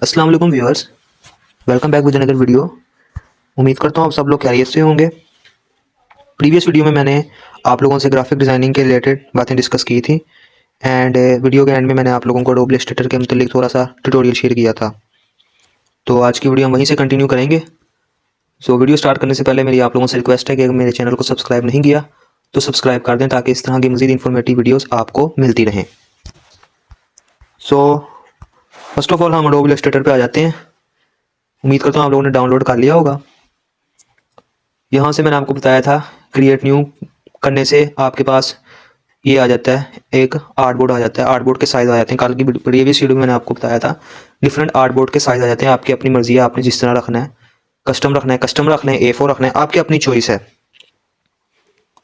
अस्सलाम वालेकुम viewers, welcome back with another video. उम्मीद करता हूँ आप सब लोग खैरियत से होंगे। प्रीवियस वीडियो में मैंने आप लोगों से ग्राफिक डिज़ाइनिंग के रिलेटेड बातें डिस्कस की थी एंड वीडियो के एंड में मैंने आप लोगों को एडोबी इलस्ट्रेटर के मतलब थोड़ा सा ट्यूटोरियल शेयर किया था। तो आज की वीडियो हम वहीं से कंटिन्यू करेंगे। सो वीडियो स्टार्ट करने से पहले मेरी आप लोगों से रिक्वेस्ट है कि अगर मेरे चैनल को सब्सक्राइब नहीं किया तो सब्सक्राइब कर दें ताकि इस तरह की मज़ीद इन्फॉर्मेटिव वीडियोज़ आपको मिलती रहें। सो फर्स्ट ऑफ ऑल हम एडोबी इलस्ट्रेटर पे आ जाते हैं। उम्मीद करता हूँ आप लोगों ने डाउनलोड कर लिया होगा। यहाँ से मैंने आपको बताया था क्रिएट न्यू करने से आपके पास ये आ जाता है, एक आर्टबोर्ड आ जाता है। आर्टबोर्ड के साइज़ आ जाते हैं। कल की प्रीवियस वीडियो में मैंने आपको बताया था डिफरेंट आर्टबोर्ड के साइज़ आ जाते हैं। आपकी अपनी मर्जी है, आपने जिस तरह रखना है, कस्टम रखना है, कस्टम रखना है, A4 रखना है, आपकी अपनी चॉइस है।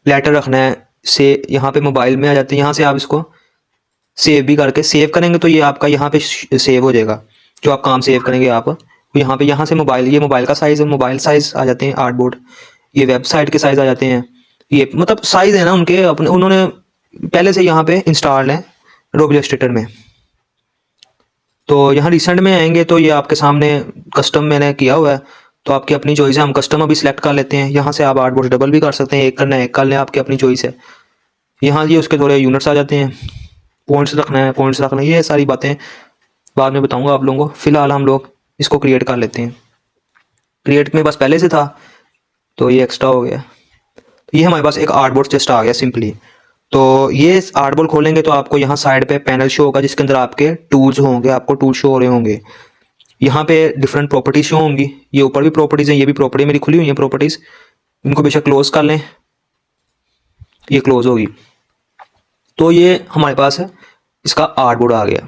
लेटर रखना है से यहाँ पे मोबाइल में आ जाते हैं। यहाँ से आप इसको सेव भी करके सेव करेंगे तो ये आपका यहाँ पे सेव हो जाएगा। जो आप काम सेव करेंगे आप यहाँ से मोबाइल, ये मोबाइल का साइज़ है, मोबाइल साइज़ आ जाते हैं आर्टबोर्ड। ये वेबसाइट के साइज़ आ जाते हैं। ये मतलब साइज़ है ना उनके अपने, उन्होंने पहले से यहाँ पे इंस्टॉल है एडोबी इलस्ट्रेटर में। तो यहाँ रिसेंट में आएंगे तो ये आपके सामने कस्टम मैंने किया हुआ है। तो आपकी अपनी चॉइस है, हम कस्टम अभी सिलेक्ट कर लेते हैं। यहाँ से आप आर्टबोर्ड डबल भी कर सकते हैं, एक करना है एक कर लें, आपकी अपनी चॉइस है। यहाँ ये उसके थोड़े यूनिट्स आ जाते हैं, पॉइंट्स रखना है, पॉइंट्स रखना है, ये सारी बातें बाद में बताऊंगा आप लोगों को। फिलहाल हम लोग इसको क्रिएट कर लेते हैं। क्रिएट में बस पहले से था तो ये एक्स्ट्रा हो गया। ये हमारे पास एक आर्टबोर्ड जस्ट आ गया सिंपली। तो ये आर्टबोर्ड खोलेंगे तो आपको यहाँ साइड पे पैनल शो होगा जिसके अंदर आपके टूल्स होंगे, आपको टूल शो हो रहे होंगे। यहाँ पे डिफरेंट प्रॉपर्टीज शो होंगी। ये ऊपर भी प्रॉपर्टीज हैं, ये भी प्रॉपर्टी मेरी खुली हुई है प्रॉपर्टीज। इनको बेशक क्लोज कर लें, ये क्लोज होगी। तो ये हमारे पास है, इसका आर्टबोर्ड आ गया।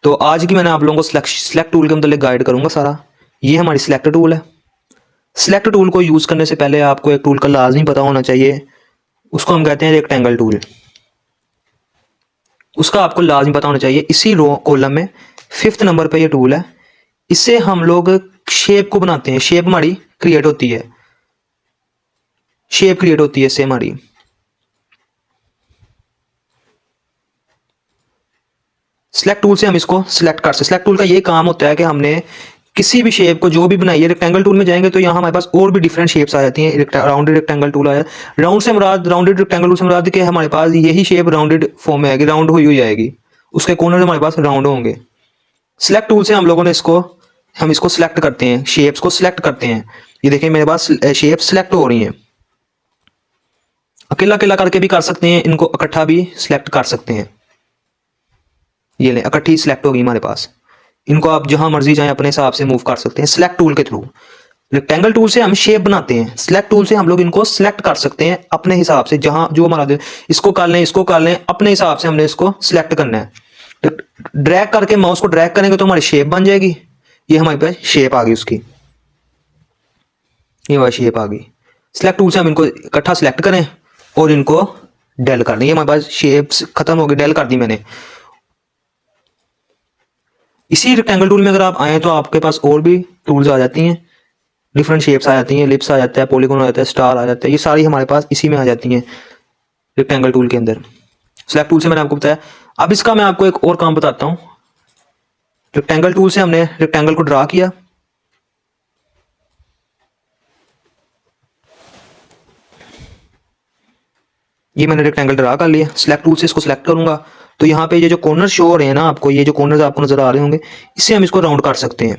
तो आज की मैंने आप लोगों को सिलेक्ट टूल के मतलब गाइड करूंगा सारा। ये हमारी सिलेक्ट टूल है। सिलेक्ट टूल को यूज़ करने से पहले आपको एक टूल का लाजमी पता होना चाहिए, उसको हम कहते हैं रेक्टेंगल टूल। उसका आपको लाजमी पता होना चाहिए। इसी रो कॉलम में 5th नंबर पे ये टूल है। इससे हम लोग शेप को बनाते हैं, शेप हमारी क्रिएट होती है, शेप क्रिएट होती है इससे हमारी। सिलेक्ट टूल से हम इसको सिलेक्ट कर सकते। सिलेक्ट टूल का ये काम होता है कि हमने किसी भी शेप को जो भी बनाई है, रेक्टेंगल टूल में जाएंगे तो यहाँ हमारे पास और भी डिफरेंट शेप्स आ जाती हैं। राउंडेड रेक्टेंगल टूल आया, राउंड से मुराद, राउंडेड रेक्टेंगल टूल से मुराद कि हमारे पास यही शेप राउंडेड फॉर्म में आएगी, राउंड हुई हुई आएगी, उसके कॉर्नर हमारे पास राउंड होंगे। सिलेक्ट टूल से हम लोगों ने हम इसको सिलेक्ट करते हैं, शेप्स को सिलेक्ट करते हैं। ये देखिए मेरे पास शेप सिलेक्ट हो रही हैं। अकेला अकेला करके भी कर सकते हैं, इनको इकट्ठा भी सिलेक्ट कर सकते हैं। ये ले इकट्ठी सिलेक्ट होगी हमारे पास। इनको आप जहां मर्जी जाएं अपने हिसाब से मूव कर सकते हैं सिलेक्ट टूल के थ्रू। रेक्टेंगल टूल से हम शेप बनाते हैं, सिलेक्ट टूल से हम लोग इनको सिलेक्ट कर सकते हैं अपने हिसाब से, जहां जो हमारा इसको कर लें, इसको कर लें, अपने हिसाब से हमने इसको सिलेक्ट करना है। तो ड्रैग करके माउस को ड्रैग करेंगे तो हमारी शेप बन जाएगी। ये हमारे पास शेप आ गई उसकी, ये हमारी शेप आ गई। सिलेक्ट टूल से हम इनको इकट्ठा सिलेक्ट करें और इनको डेल कर दें। ये हमारे पास शेप्स खत्म हो गई, डेल कर दी मैंने। इसी रेक्टेंगल टूल में अगर आप आए तो आपके पास और भी टूल्स आ जाती हैं, डिफरेंट शेप्स आ जाती हैं, लिप्स आ जाता है, पॉलीगॉन आ जाता है, स्टार आ जाता है, ये सारी हमारे पास इसी में आ जाती हैं रेक्टेंगल टूल के अंदर। सिलेक्ट टूल से मैंने आपको बताया। अब इसका मैं आपको एक और काम बताता हूँ। रेक्टेंगल टूल से हमने रेक्टेंगल को ड्रा किया, ये मैंने रेक्टेंगल ड्रा कर लिया। सिलेक्ट टूल से इसको सिलेक्ट करूंगा तो यहाँ पे ये जो कॉर्नर शो हो रहे हैं ना आपको, ये जो कॉर्नर्स आपको नजर आ रहे होंगे, इससे हम इसको राउंड कर सकते हैं।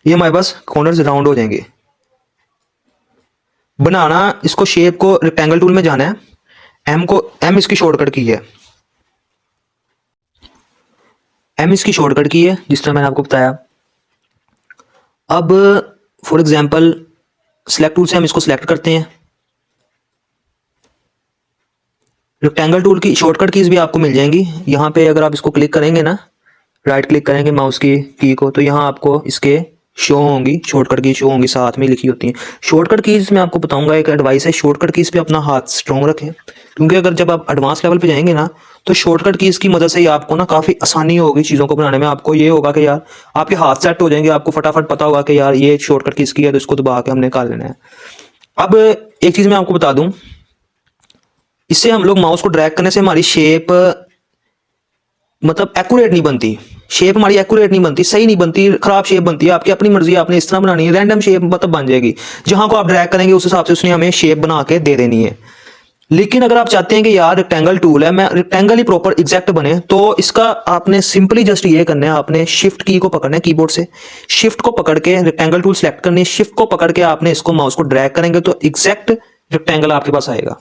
ये हमारे पास कॉर्नर्स राउंड हो जाएंगे। बनाना इसको शेप को रेक्टेंगल टूल में जाना है, एम इसकी शॉर्टकट की है, एम इसकी शॉर्टकट की है जिस तरह मैंने आपको बताया। अब फॉर एग्जांपल सिलेक्ट टूल से हम इसको सिलेक्ट करते हैं। रेक्टेंगल टूल की शॉर्टकट कीज भी आपको मिल जाएंगी। यहाँ पे अगर आप इसको क्लिक करेंगे ना, राइट क्लिक करेंगे माउस की को, तो यहाँ आपको इसके शो होंगी, शॉर्टकट की शो होंगी, साथ में लिखी होती हैं। शॉर्टकट कीज में आपको बताऊंगा, एक एडवाइस है, शॉर्टकट कीज पे अपना हाथ स्ट्रॉन्ग रखें, क्योंकि अगर जब आप एडवांस लेवल पे जाएंगे ना तो शॉर्टकट कीज की मदद से ही आपको ना काफ़ी आसानी होगी चीज़ों को बनाने में। आपको ये होगा कि यार आपके हाथ सेट हो जाएंगे, आपको फटाफट पता होगा कि यार ये शॉर्टकट कीज की है तो इसको दबा के हमने कर लेना है। अब एक चीज़ मैं आपको बता दूं, इससे हम लोग माउस को ड्रैग करने से हमारी शेप मतलब एक्यूरेट नहीं बनती, शेप हमारी एक्यूरेट नहीं बनती, सही नहीं बनती, खराब शेप बनती है। आपकी अपनी मर्जी है, आपने इस तरह बनानी है, रैंडम शेप मतलब बन जाएगी। जहां को आप ड्रैग करेंगे उस हिसाब से उसने हमें शेप बना के दे देनी है। लेकिन अगर आप चाहते हैं कि यार रेक्टेंगल टूल है, मैं रेक्टेंगल ही प्रॉपर एग्जैक्ट बने, तो इसका आपने सिंपली जस्ट ये करना है, आपने शिफ्ट की को पकड़ना है कीबोर्ड से, शिफ्ट को पकड़ के रेक्टेंगल टूल सेलेक्ट करनी है, शिफ्ट को पकड़ के आपने इसको माउस को ड्रैग करेंगे तो एग्जैक्ट रेक्टेंगल आपके पास आएगा,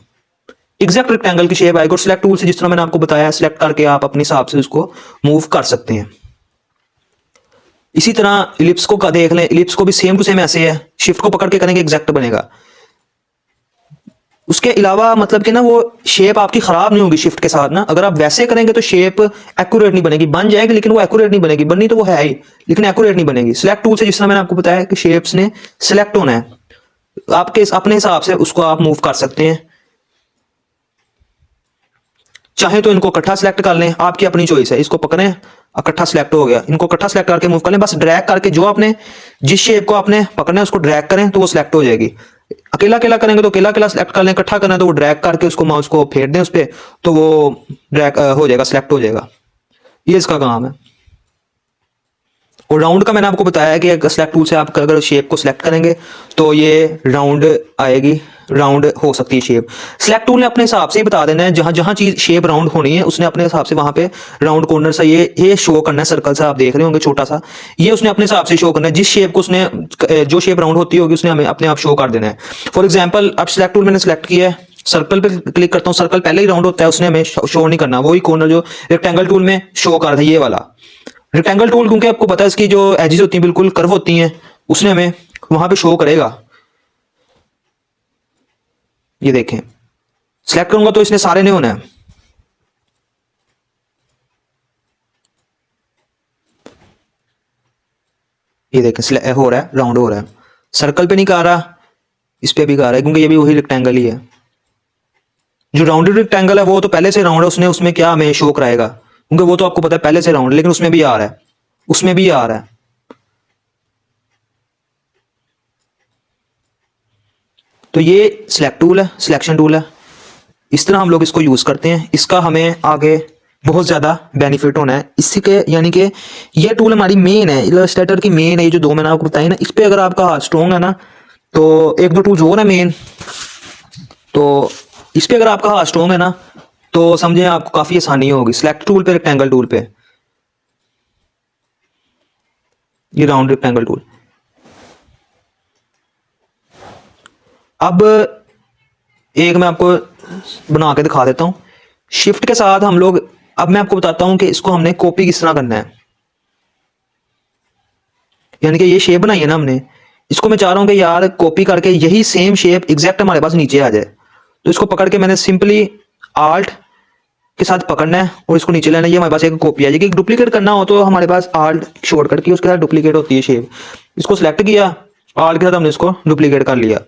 एग्जैक्ट रेक्टेंगल की शेप आएगी। और सिलेक्ट टूल से जिस तरह मैंने आपको बताया, सिलेक्ट करके आप अपने हिसाब से उसको मूव कर सकते हैं। इसी तरह इलिप्स को देख लें, इलिप्स को भी सेम टू सेम ऐसे है, शिफ्ट को पकड़ के करेंगे एग्जैक्ट बनेगा। उसके अलावा मतलब कि ना वो शेप आपकी खराब नहीं होगी शिफ्ट के साथ ना, अगर आप वैसे करेंगे तो शेप एक्यूरेट नहीं बनेगी, बन जाएगी लेकिन वो एक्यूरेट नहीं बनेगी, बननी तो वो है ही लेकिन एक्यूरेट नहीं बनेगी। सिलेक्ट टूल से जिस तरह मैंने आपको बताया कि शेप्स ने सिलेक्ट होना है, आपके अपने हिसाब से उसको आप मूव कर सकते हैं। चाहे तो इनको इकट्ठा सेलेक्ट कर लें, आपकी अपनी चॉइस है। इसको पकड़ें, इकट्ठा सेलेक्ट हो गया, इनको इकट्ठा सेलेक्ट करके मूव कर लें, बस ड्रैग करके जो आपने जिस शेप को आपने पकड़ना है उसको ड्रैग करें तो वो सिलेक्ट हो जाएगी। अकेला अकेला करेंगे तो अकेला अकेला सेलेक्ट कर लें, इकट्ठा करना है तो वो ड्रैग करके उसको माउस को फेर दें उस पर, तो वो ड्रैग हो जाएगा, सिलेक्ट हो जाएगा। ये इसका काम है। और राउंड का मैंने आपको बताया कि सेलेक्ट टूल से आप अगर शेप को सिलेक्ट करेंगे तो ये राउंड आएगी, राउंड हो सकती है शेप। सिलेक्ट टूल ने अपने हिसाब से ही बता देना है, जहां जहां चीज शेप राउंड होनी है उसने अपने हिसाब से वहां पे राउंड कॉर्नर सा ये शो करना है। सर्कल सा आप देख रहे होंगे छोटा सा, ये उसने अपने हिसाब से शो करना है। जिस शेप को उसने जो शेप राउंड होती होगी उसने हमें अपने आप शो कर देना है। फॉर एग्जाम्पल अब सिलेक्ट टूल मैंने सेलेक्ट किया है, सर्कल पे क्लिक करता हूँ, सर्कल पहले ही राउंड होता है, उसने हमें शो नहीं करना, वही कॉर्नर जो रेक्टेंगल टूल में शो कर रहा है ये वाला। रेक्टेंगल टूल क्योंकि आपको पता है इसकी जो एजेस होती हैं बिल्कुल कर्व होती हैं, उसने हमें वहां पे शो करेगा। ये देखें, सिलेक्ट करूंगा तो इसने सारे नहीं होना है। ये देखें हो रहा है, राउंड हो रहा है, सर्कल पे नहीं कर रहा, इस पे भी कर रहा है क्योंकि ये भी वही रेक्टेंगल ही है। जो राउंडेड रेक्टेंगल है वो तो पहले से राउंड है, उसने उसमें क्या हमें शो कराएगा क्योंकि वो तो आपको पता है पहले से राउंड है, लेकिन उसमें भी आ रहा है, उसमें भी आ रहा है। तो ये सिलेक्ट टूल है, सिलेक्शन टूल है, इस तरह हम लोग इसको यूज करते हैं। इसका हमें आगे बहुत ज्यादा बेनिफिट होना है इसी के, यानी कि ये टूल हमारी मेन है, इलस्ट्रेटर की मेन है। ये जो दो मैंने आपको बताई ना, इस पे अगर आपका हाथ स्ट्रॉन्ग है ना तो एक दो टूल्स और है मेन, तो इस पे अगर आपका हाथ स्ट्रॉन्ग है ना तो समझें आपको काफी आसानी होगी। सिलेक्ट टूल पे, रेक्टेंगल टूल पे, ये राउंड रेक्टेंगल टूल। अब एक मैं आपको बना के दिखा देता हूं शिफ्ट के साथ हम लोग। अब मैं आपको बताता हूं कि इसको हमने कॉपी किस तरह करना है, यानी कि ये शेप बनाई है ना हमने, इसको मैं चाह रहा हूं कि यार कॉपी करके यही सेम शेप एग्जैक्ट हमारे पास नीचे आ जाए। तो इसको पकड़ के मैंने सिंपली आल्ट के साथ पकड़ना है और इसको नीचे लेना है, ये हमारे पास एक कॉपी आ जाएगी। डुप्लीकेट करना हो तो हमारे पास आल्ट शॉर्टकट की उसके साथ डुप्लीकेट होती है शेप, इसको सिलेक्ट किया, आल्ट के साथ हमने इसको डुप्लीकेट कर लिया।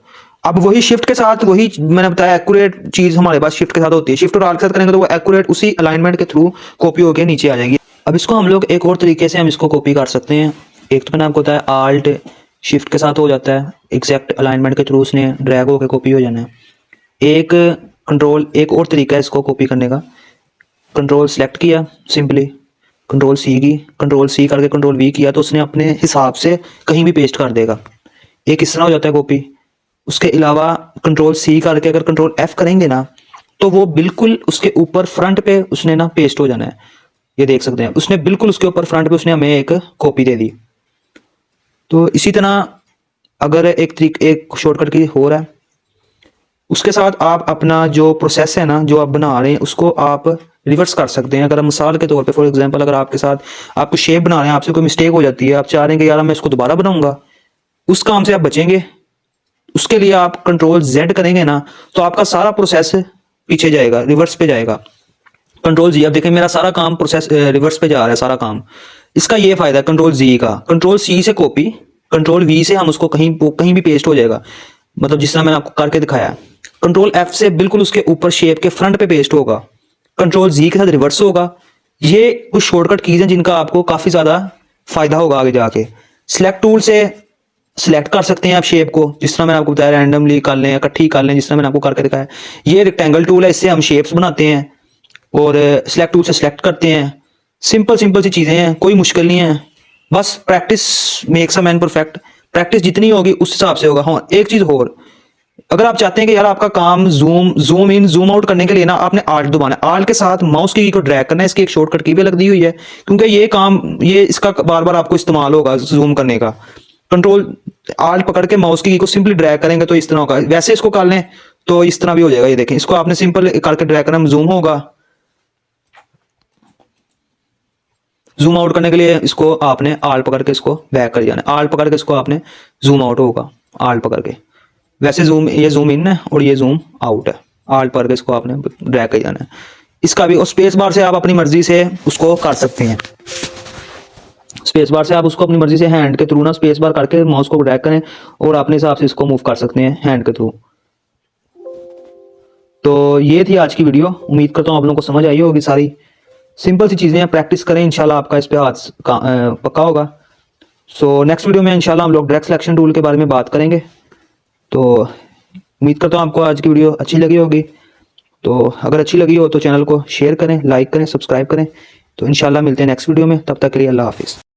अब वही शिफ्ट के साथ, वही मैंने बताया एक्यूरेट चीज हमारे पास शिफ्ट के साथ होती है, शिफ्ट और आल्ट के साथ करेंगे तो वो एक्यूरेट उसी अलाइनमेंट के थ्रू कॉपी होकर नीचे आ जाएगी। अब इसको हम लोग एक और तरीके से हम इसको कॉपी कर सकते हैं। एक तो मैंने आपको बताया आल्ट शिफ्ट के साथ हो जाता है, एग्जैक्ट अलाइनमेंट के थ्रू उसने ड्रैग होकर कॉपी हो जाना है। एक कंट्रोल, एक और तरीका है इसको कॉपी करने का, कंट्रोल सेलेक्ट किया, सिंपली कंट्रोल सी की, कंट्रोल सी करके कंट्रोल वी किया तो उसने अपने हिसाब से कहीं भी पेस्ट कर देगा। एक इस तरह हो जाता है कॉपी। उसके अलावा कंट्रोल सी करके अगर कंट्रोल एफ करेंगे ना तो वो बिल्कुल उसके ऊपर फ्रंट पे उसने ना पेस्ट हो जाना है। ये देख सकते हैं उसने बिल्कुल उसके ऊपर फ्रंट पे उसने हमें एक कॉपी दे दी। तो इसी तरह अगर एक शॉर्टकट की हो रहा है, उसके साथ आप अपना जो प्रोसेस है ना जो आप बना रहे हैं उसको आप रिवर्स कर सकते हैं। अगर हम मिसाल के तौर पे फॉर एग्जांपल अगर आपके साथ आपको शेप बना रहे हैं, आपसे कोई मिस्टेक हो जाती है, आप चाह रहे हैं कि यार मैं इसको दोबारा बनाऊंगा, उस काम से आप बचेंगे, उसके लिए आप कंट्रोल जेड करेंगे ना तो आपका सारा प्रोसेस पीछे जाएगा, रिवर्स पे जाएगा। कंट्रोल जी, अब देखें मेरा सारा काम प्रोसेस रिवर्स पे जा रहा है सारा काम। इसका ये फायदा है कंट्रोल जी का, कंट्रोल सी से कॉपी, कंट्रोल वी से हम उसको कहीं भी पेस्ट हो जाएगा, मतलब जिस तरह मैंने आपको करके दिखाया। कंट्रोल एफ से बिल्कुल उसके ऊपर शेप के फ्रंट पे पेस्ट होगा, कंट्रोल जी के साथ रिवर्स होगा। ये कुछ शॉर्टकट कीज हैं जिनका आपको काफी ज्यादा फायदा होगा आगे जाके। सिलेक्ट टूल से सिलेक्ट कर सकते हैं आप शेप को, जिस तरह मैंने आपको बताया रैंडमली कर लें, इकट्ठी कर लें, जिस तरह मैंने आपको करके दिखाया। ये रेक्टेंगल टूल है, इससे हम शेप्स बनाते हैं और सिलेक्ट टूल से सिलेक्ट करते हैं। सिंपल सिंपल सी चीज़ें हैं, कोई मुश्किल नहीं है। बस practice makes a man perfect. Practice जितनी होगी उस हिसाब से होगा। हाँ, एक चीज़ और, अगर आप चाहते हैं कि यार आपका काम zoom zoom in zoom out करने के लिए ना आपने आल्ट दबाना है, आल्ट के साथ माउस की को ड्रैग करना है। इसकी एक शॉर्टकट की भी अलग दी हुई है, क्योंकि ये काम ये इसका बार बार आपको इस्तेमाल होगा जूम करने का। कंट्रोल आल्ट पकड़ के माउस की को सिंपली ड्रैग करेंगे तो इस तरह होगा। वैसे इसको कर लें तो इस तरह भी हो जाएगा। ये देखें, इसको आपने सिंपल करके ड्रैग करना, जूम होगा। जूम आउट करने के लिए इसको आपने आल्ट पकड़ के इसको बैक कर जाना है, आल्ट पकड़ के इसको आपने जूम आउट होगा आल्ट पकड़ के। वैसे जूम, ये जूम इन है और ये जूम आउट है। आल्ट पकड़ के इसको आपने ड्रैग कर जाना है। इसका भी, और स्पेस बार से आप अपनी मर्जी से उसको कर सकते हैं। स्पेस बार से आप उसको अपनी मर्जी से हैंड के थ्रू ना स्पेस बार करके माउस को ड्रैग करें और अपने हिसाब से इसको मूव कर सकते हैं हैंड के थ्रू। तो ये थी आज की वीडियो। उम्मीद करता हूँ आप लोगों को समझ आई होगी। सारी सिंपल सी चीज़ें हैं, प्रैक्टिस करें, इंशाल्लाह आपका इस पे हाथ पक्का होगा। सो नेक्स्ट वीडियो में इंशाल्लाह हम लोग डायरेक्ट सिलेक्शन टूल के बारे में बात करेंगे। तो उम्मीद करता हूँ आपको आज की वीडियो अच्छी लगी होगी। तो अगर अच्छी लगी हो तो चैनल को शेयर करें, लाइक करें, सब्सक्राइब करें। तो इंशाल्लाह मिलते हैं नेक्स्ट वीडियो में। तब तक के लिए अल्लाह हाफिज़।